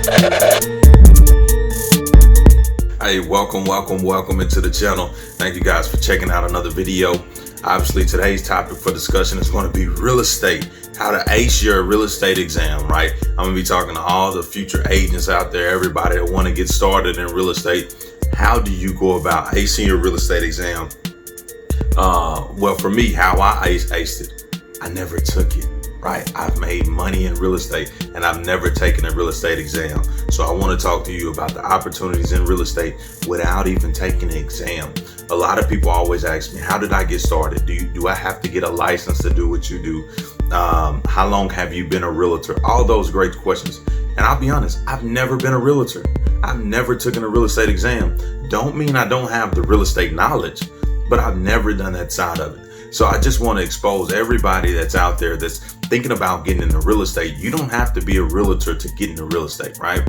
Hey, welcome into the channel. Thank you guys for checking out another video. Obviously, today's topic for discussion is going to be real estate, how to ace your real estate exam, right? I'm going to be talking to all the future agents out there, everybody that want to get started in real estate. How do you go about acing your real estate exam? Well, for me, how I aced it, I never took it. Right? I've made money in real estate and I've never taken a real estate exam. So I want to talk to you about the opportunities in real estate without even taking an exam. A lot of people always ask me, how did I get started? Do I have to get a license to do what you do? How long have you been a realtor? All those great questions. And I'll be honest, I've never been a realtor. I've never taken a real estate exam. Don't mean I don't have the real estate knowledge, but I've never done that side of it. So I just want to expose everybody that's out there that's thinking about getting into real estate. You don't have to be a realtor to get into real estate, right?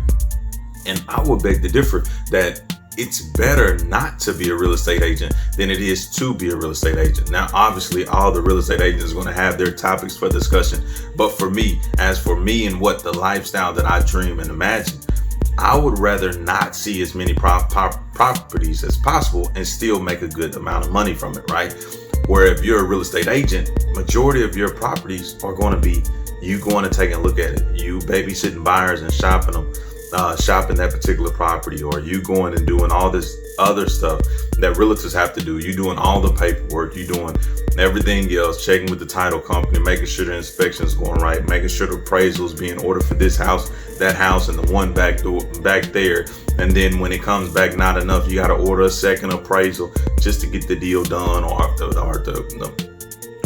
And I would beg to differ that it's better not to be a real estate agent than it is to be a real estate agent. Now, obviously, all the real estate agents are going to have their topics for discussion. But for me, as for me and what the lifestyle that I dream and imagine, I would rather not see as many properties as possible and still make a good amount of money from it, right? Where if you're a real estate agent, majority of your properties are going to be you going to take a look at it, you babysitting buyers and shopping them, shopping that particular property, or you going and doing all this other stuff that realtors have to do. You doing all the paperwork, you doing everything else, checking with the title company, making sure the inspection is going right, making sure the appraisal is being ordered for this house, that house, and the one back there. And then when it comes back not enough, you got to order a second appraisal just to get the deal done, or the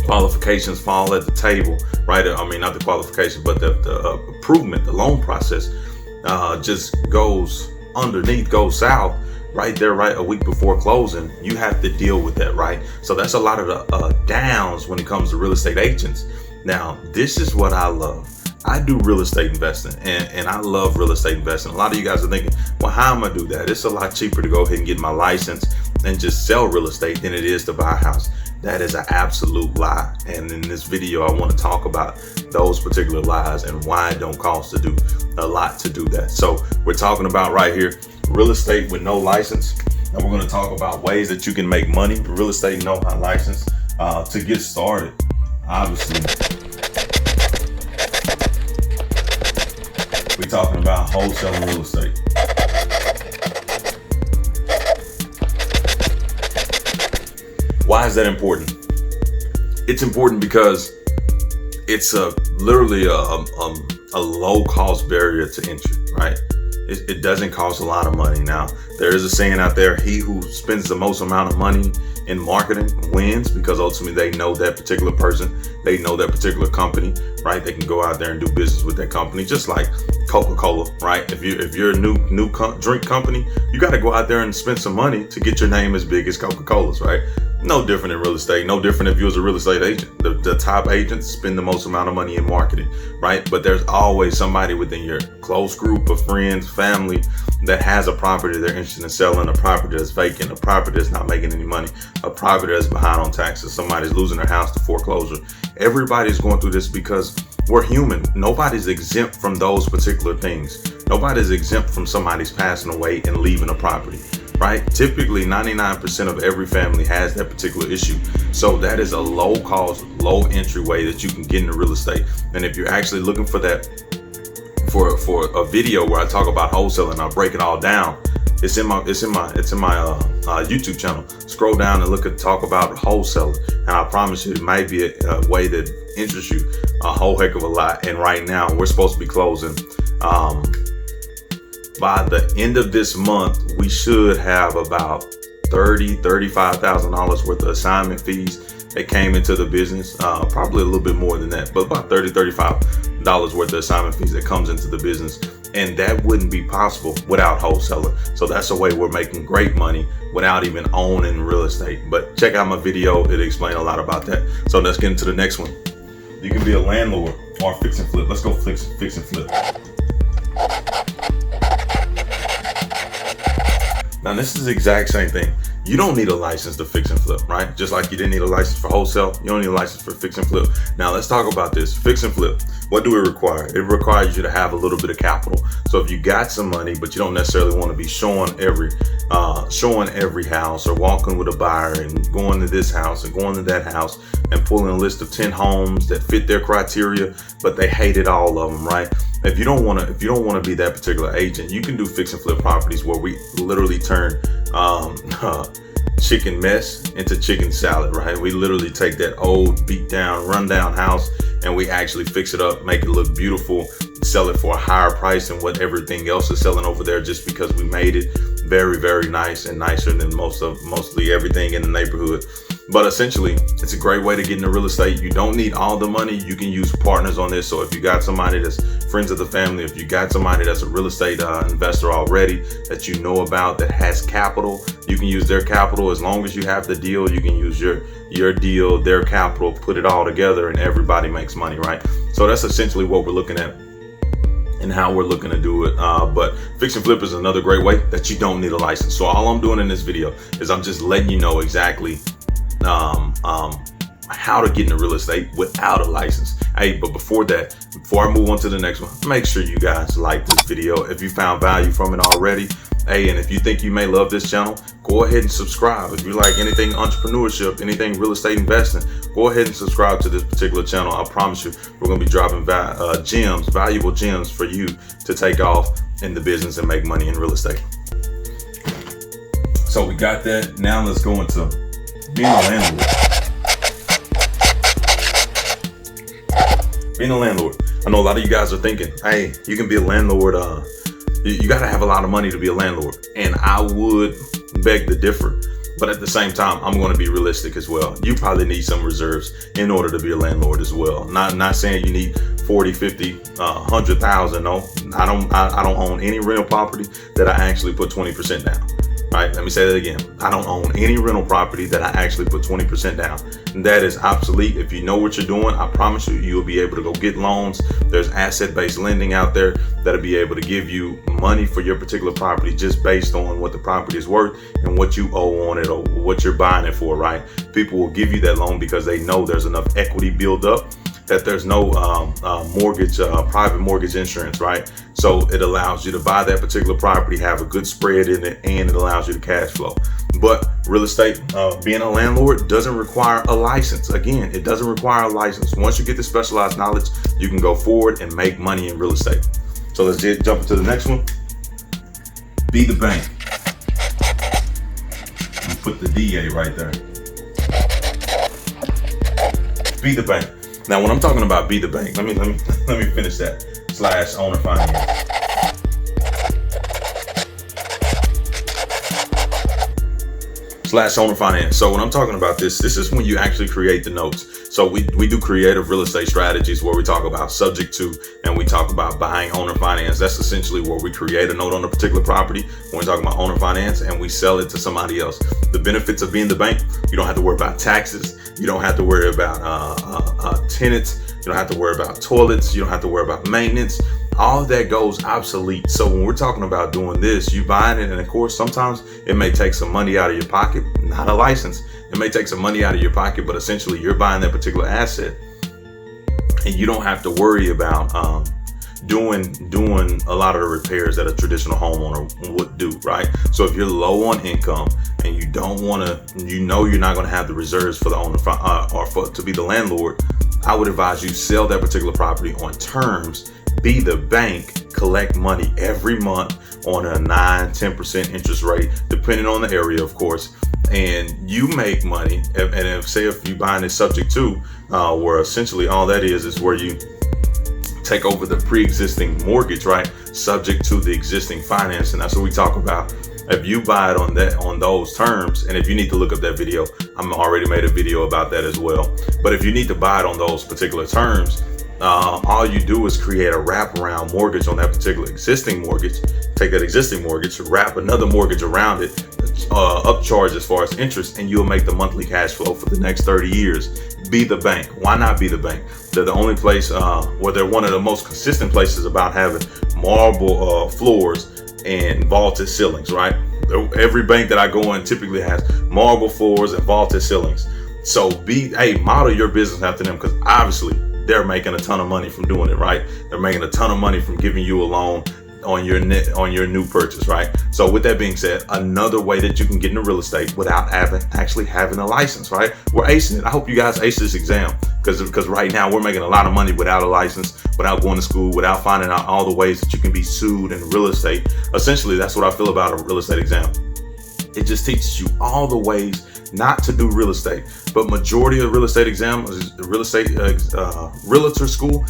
qualifications fall at the table, right? I mean, not the qualification, but the improvement, the loan process just goes south right there, right a week before closing. You have to deal with that, right? So that's a lot of the downs when it comes to real estate agents. Now, this is what I love. I do real estate investing and I love real estate investing. A lot of you guys are thinking, well, how am I do that? It's a lot cheaper to go ahead and get my license and just sell real estate than it is to buy a house. That is an absolute lie. And in this video, I want to talk about those particular lies and why it don't cost to do a lot to do that. So we're talking about right here, real estate with no license. And we're going to talk about ways that you can make money, real estate, no license, to get started. Obviously, we're talking about wholesaling real estate. Why is that important? It's important because it's literally a low cost barrier to entry, right? It doesn't cost a lot of money. Now, there is a saying out there, he who spends the most amount of money in marketing wins, because ultimately they know that particular person, they know that particular company, right? They can go out there and do business with that company, just like Coca-Cola, right? If you're a new drink company, you got to go out there and spend some money to get your name as big as Coca-Cola's, right? No different in real estate, no different if you was a real estate agent. The top agents spend the most amount of money in marketing, right? But there's always somebody within your close group of friends, family, that has a property they're interested in selling, a property that's vacant, a property that's not making any money, a property that's behind on taxes, somebody's losing their house to foreclosure. Everybody's going through this because we're human. Nobody's exempt from those particular things. Nobody's exempt from somebody's passing away and leaving a property, right? Typically 99% of every family has that particular issue. So that is a low cost, low entry way that you can get into real estate. And if you're actually looking for that, for a video where I talk about wholesaling, I'll break it all down. It's in my YouTube channel. Scroll down and talk about wholesaling, and I promise you, it might be a way that interests you a whole heck of a lot. And right now, we're supposed to be closing. By the end of this month, we should have about $35,000 worth of assignment fees that came into the business. Probably a little bit more than that, but about $35 worth of assignment fees that comes into the business. And that wouldn't be possible without wholesaling. So that's a way we're making great money without even owning real estate. But check out my video, it'll explain a lot about that. So let's get into the next one. You can be a landlord or fix and flip. Let's go fix and flip. Now this is the exact same thing. You don't need a license to fix and flip, right? Just like you didn't need a license for wholesale, you don't need a license for fix and flip. Now let's talk about this. Fix and flip. What do it require? It requires you to have a little bit of capital. So if you got some money, but you don't necessarily want to be showing every house or walking with a buyer and going to this house and going to that house and pulling a list of 10 homes that fit their criteria, but they hated all of them, right? If you don't want to be that particular agent, you can do fix and flip properties where we literally turn chicken mess into chicken salad, right? We literally take that old beat down, run down house and we actually fix it up, make it look beautiful, sell it for a higher price than what everything else is selling over there, just because we made it very, very nice and nicer than mostly everything in the neighborhood. But essentially, it's a great way to get into real estate. You don't need all the money. You can use partners on this. So if you got somebody that's friends of the family, if you got somebody that's a real estate investor already that you know about that has capital, you can use their capital. As long as you have the deal, you can use your deal, their capital, put it all together, and everybody makes money, right? So that's essentially what we're looking at and how we're looking to do it. But fix and flip is another great way that you don't need a license. So all I'm doing in this video is I'm just letting you know exactly how to get into real estate without a license. Hey, but before I move on to the next one, make sure you guys like this video if you found value from it already. Hey, and if you think you may love this channel, go ahead and subscribe. If you like anything entrepreneurship, anything real estate investing, go ahead and subscribe to this particular channel. I promise you, we're going to be dropping valuable gems for you to take off in the business and make money in real estate. So we got that. Now let's go into being a landlord. Being a landlord. I know a lot of you guys are thinking, hey, you can be a landlord. You got to have a lot of money to be a landlord. And I would beg to differ. But at the same time, I'm going to be realistic as well. You probably need some reserves in order to be a landlord as well. Not saying you need 40, 50, 100,000. No, I don't own any rental property that I actually put 20% down. Right? Let me say that again. I don't own any rental property that I actually put 20% down. And that is obsolete. If you know what you're doing, I promise you, you'll be able to go get loans. There's asset-based lending out there that'll be able to give you money for your particular property just based on what the property is worth and what you owe on it or what you're buying it for, right? People will give you that loan because they know there's enough equity built up that there's no private mortgage insurance, right? So it allows you to buy that particular property, have a good spread in it, and it allows you to cash flow. But real estate, being a landlord doesn't require a license. Again, it doesn't require a license. Once you get the specialized knowledge, you can go forward and make money in real estate. So let's jump into the next one. Be the bank. And put the DA right there. Be the bank. Now, when I'm talking about be the bank, let me finish that. / owner finance. / owner finance. So when I'm talking about this is when you actually create the notes. So we do creative real estate strategies where we talk about subject to and we talk about buying owner finance. That's essentially where we create a note on a particular property when we talk about owner finance and we sell it to somebody else. The benefits of being the bank: you don't have to worry about taxes. You don't have to worry about tenants. You don't have to worry about toilets. You don't have to worry about maintenance. All of that goes obsolete. So when we're talking about doing this, you buying it, and of course, sometimes it may take some money out of your pocket, not a license. It may take some money out of your pocket, but essentially you're buying that particular asset and you don't have to worry about doing a lot of the repairs that a traditional homeowner would do, right? So if you're low on income and you don't want to, you're not going to have the reserves for the owner to be the landlord, I would advise you sell that particular property on terms, be the bank, collect money every month on a 9-10% interest rate, depending on the area, of course, and you make money. And if you're buying it subject to, where essentially all that is where you take over the pre-existing mortgage, right? Subject to the existing finance. And that's what we talk about. If you buy it on those terms, and if you need to look up that video, I'm already made a video about that as well. But if you need to buy it on those particular terms, all you do is create a wraparound mortgage on that particular existing mortgage. Take that existing mortgage, wrap another mortgage around it, upcharge as far as interest, and you'll make the monthly cash flow for the next 30 years. Be the bank. Why not be the bank? They're the only place where they're one of the most consistent places about having marble floors and vaulted ceilings, right? Every bank that I go in typically has marble floors and vaulted ceilings. So model your business after them, because obviously they're making a ton of money from doing it, right? They're making a ton of money from giving you a loan on your new purchase, right? So with that being said, another way that you can get into real estate without actually having a license, right? We're acing it. I hope you guys ace this exam, because right now we're making a lot of money without a license, without going to school, without finding out all the ways that you can be sued in real estate. Essentially, that's what I feel about a real estate exam. It just teaches you all the ways not to do real estate. But majority of real estate exams, realtor school,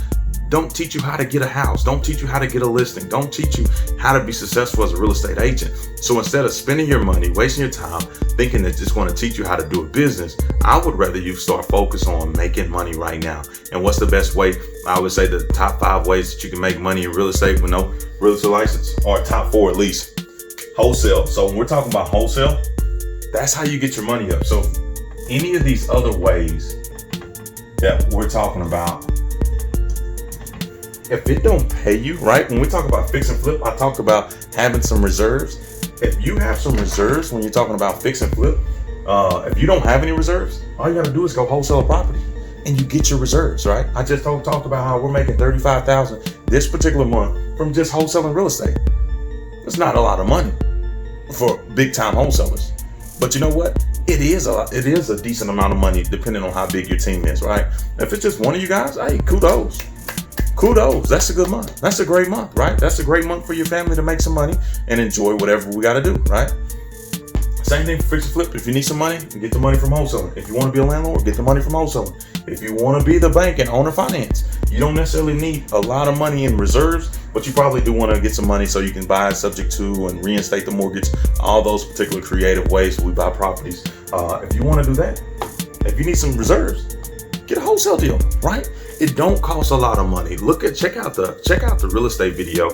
don't teach you how to get a house, don't teach you how to get a listing, don't teach you how to be successful as a real estate agent. So instead of spending your money, wasting your time, thinking that it's going to teach you how to do a business, I would rather you start focus on making money right now. And what's the best way? I would say the top 5 ways that you can make money in real estate with no realtor license, or top 4 at least. Wholesale. So when we're talking about wholesale, that's how you get your money up. So any of these other ways that we're talking about, if it don't pay you, right? When we talk about fix and flip, I talk about having some reserves. If you have some reserves when you're talking about fix and flip, if you don't have any reserves, all you gotta do is go wholesale a property and you get your reserves, right? I just talked about how we're making $35,000 this particular month from just wholesaling real estate. It's not a lot of money for big time wholesalers, but you know what? It is a decent amount of money depending on how big your team is, right? If it's just one of you guys, hey, kudos. That's a good month. That's a great month, right? That's a great month for your family to make some money and enjoy whatever we got to do, right? Same thing for fix and flip. If you need some money, get the money from wholesaling. If you want to be a landlord, get the money from wholesaling. If you want to be the bank and owner finance, you don't necessarily need a lot of money in reserves, but you probably do want to get some money so you can buy subject to and reinstate the mortgage, all those particular creative ways we buy properties. If you want to do that, if you need some reserves, get a wholesale deal, right? It don't cost a lot of money. Check out the real estate video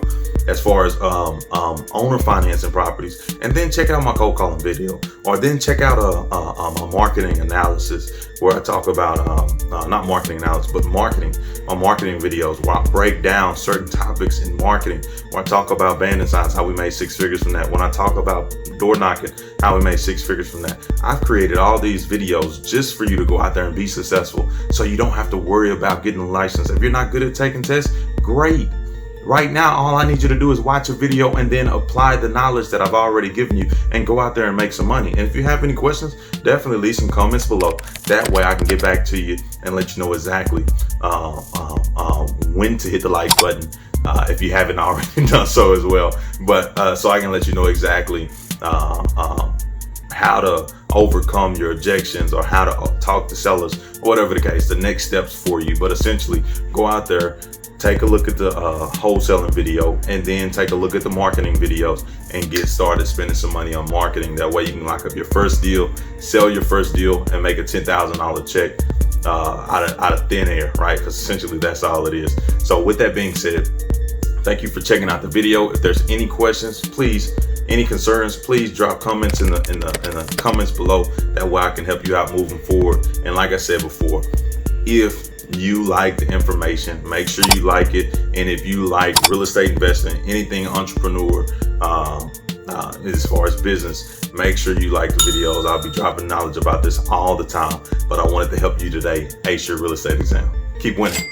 as far as owner financing properties, and then check out my cold calling video, or then check out a marketing analysis where I talk about not marketing analysis, but marketing videos where I break down certain topics in marketing. When I talk about banding signs, how we made 6 figures from that. When I talk about door knocking, how we made 6 figures from that. I've created all these videos just for you to go out there and be successful, so you don't have to worry about getting a license. If you're not good at taking tests, great. Right now, all I need you to do is watch a video and then apply the knowledge that I've already given you and go out there and make some money. And if you have any questions, definitely leave some comments below. That way I can get back to you and let you know exactly when to hit the like button, if you haven't already done so as well. But so I can let you know exactly how to overcome your objections, or how to talk to sellers, whatever the case, the next steps for you. But essentially, go out there, take a look at the wholesaling video, and then take a look at the marketing videos and get started spending some money on marketing. That way you can lock up your first deal, sell your first deal, and make a $10,000 check out of thin air, right? Because essentially that's all it is. So with that being said, thank you for checking out the video. If there's any questions, any concerns, please drop comments in the comments below. That way I can help you out moving forward. And like I said before, if you like the information, make sure you like it. And if you like real estate investing, anything entrepreneur, as far as business, make sure you like the videos. I'll be dropping knowledge about this all the time, but I wanted to help you today ace your real estate exam. Keep winning.